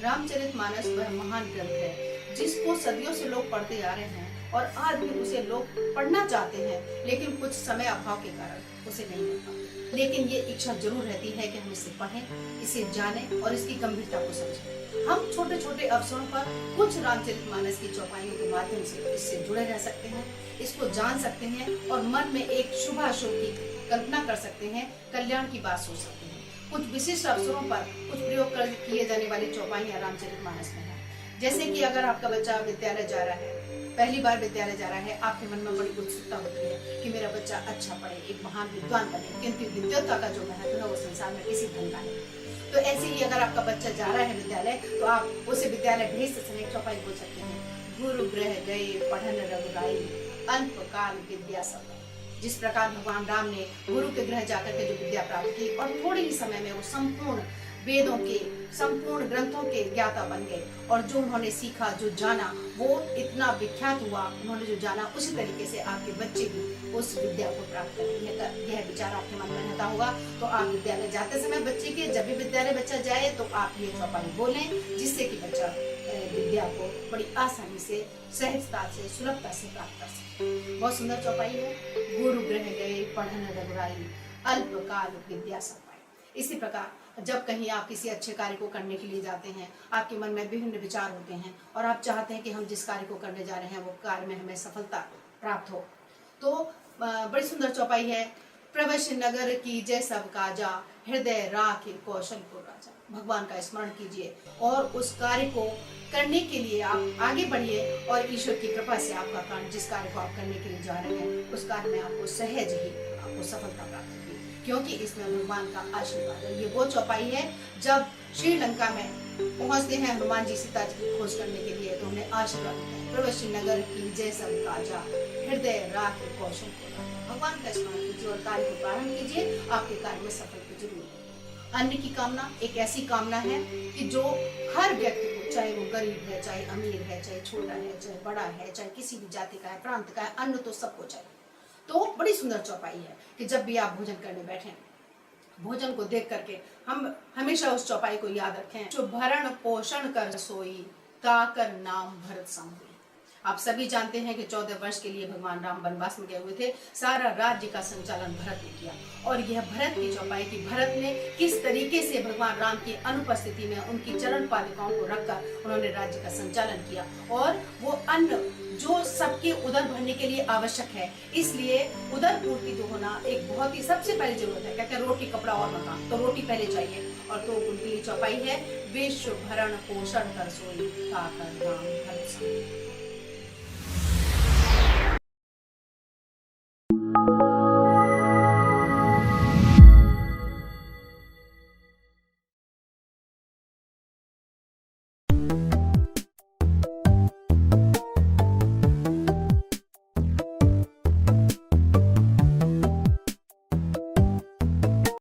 रामचरितमानस वह महान ग्रंथ है जिसको सदियों से लोग पढ़ते आ रहे हैं और आज भी उसे लोग पढ़ना चाहते हैं, लेकिन कुछ समय अभाव के कारण उसे नहीं मिल पाता। लेकिन ये इच्छा जरूर रहती है कि हम इसे पढ़ें, इसे जानें और इसकी गंभीरता को समझें। हम छोटे छोटे अवसरों पर कुछ रामचरितमानस की चौपाइयों के माध्यम से इससे जुड़े रह सकते हैं, इसको जान सकते हैं और मन में एक शुभ अशुभ की कल्पना कर सकते हैं, कल्याण की बात सोच सकते हैं। कुछ विशिष्ट अवसरों पर कुछ प्रयोग किए जाने वाली चौपाइयां रामचरितमानस में है। जैसे कि अगर आपका बच्चा विद्यालय जा रहा है, पहली बार विद्यालय जा रहा है, आपके मन में बड़ी उत्सुकता होती है कि मेरा बच्चा अच्छा पढ़े, एक महान विद्वान बने, क्योंकि विद्वता का जो महत्व है वो संसार में किसी धन का नहीं। तो ऐसे ही अगर आपका बच्चा जा रहा है विद्यालय, तो आप उसे विद्यालय भेजते समय चौपाई बोल सकते हैं, गुरु ग्रह गए पढ़न रघुराई, अल्पकाल विद्या सब। जिस प्रकार भगवान राम ने गुरु के गृह जाकर के जो विद्या प्राप्त की और थोड़े ही समय में वो संपूर्ण वेदों के, संपूर्ण ग्रंथों के ज्ञाता बन गए और जो उन्होंने सीखा, जो जाना, वो इतना विख्यात हुआ। उन्होंने जो जाना उसी तरीके से आपके बच्चे भी उस विद्या को प्राप्त करेंगे। यह विचार आपके मन में रहता होगा तो आप विद्यालय जाते समय बच्चे के, जब भी विद्यालय बच्चा जाए तो आप ये चौपाई बोलें, जिससे कि बच्चा विद्या को बड़ी आसानी से, सहजता से, सुलभता से प्राप्त कर सके। बहुत सुंदर चौपाई है। गुरु गृह गए पढ़न रघुराई, अल्पकाल विद्या सब। इसी प्रकार जब कहीं आप किसी अच्छे कार्य को करने के लिए जाते हैं, आपके मन में विभिन्न विचार होते हैं और आप चाहते हैं कि हम जिस कार्य को करने जा रहे हैं वो कार्य में हमें सफलता प्राप्त हो, तो बड़ी सुंदर चौपाई है। प्रवश नगर की जय सब काजा, हृदय राखे कौशलपुर राजा। भगवान का स्मरण कीजिए और उस कार्य को करने के लिए आप आगे बढ़िए और ईश्वर की कृपा से आपका कार्य, जिस कार्य को आप करने के लिए जा रहे हैं, उस कार्य में आपको सहज ही आपको सफलता प्राप्त होगी, क्योंकि इसमें भगवान का आशीर्वाद है। ये वो चौपाई है जब श्रीलंका में पहुंचते हैं हनुमान जी सीता जी की खोज करने के लिए, तो उन्हें आशीर्वाद मिलता है, प्रवश नगर की जय सब काजा, हृदय राखे कौशलपुर। भगवान का स्मरण कीजिए और कार्य को प्रारंभ कीजिए, आपके कार्य में सफलता जरूर होगी। अन्न की कामना एक ऐसी कामना है कि जो हर व्यक्ति को, चाहे वो गरीब है, चाहे अमीर है, चाहे छोटा है, चाहे बड़ा है, चाहे किसी भी जाति का है, प्रांत का है, अन्न तो सबको चाहिए। तो बड़ी सुंदर चौपाई है कि जब भी आप भोजन करने बैठे, भोजन को देख करके हम हमेशा उस चौपाई को याद रखें, जो भरण पोषण कर सोई, ताकर नाम भरत संग। आप सभी जानते हैं कि 14 वर्ष के लिए भगवान राम वनवास में गए हुए थे। सारा राज्य का संचालन भरत ने किया और यह भरत की चौपाई की भरत ने किस तरीके से भगवान राम की अनुपस्थिति में उनकी चरण पादुकाओं को रखकर उन्होंने राज्य का संचालन किया। और वो अन्न जो सबके उदर भरने के लिए आवश्यक है, इसलिए उदर पूर्ति जो होना एक बहुत ही सबसे पहली जरूरत है। कहते हैं रोटी कपड़ा और मकान, तो रोटी पहले चाहिए और तो उनकी चौपाई है, विश्व भरण पोषण कर सोई, ताकर नाम भरत संग।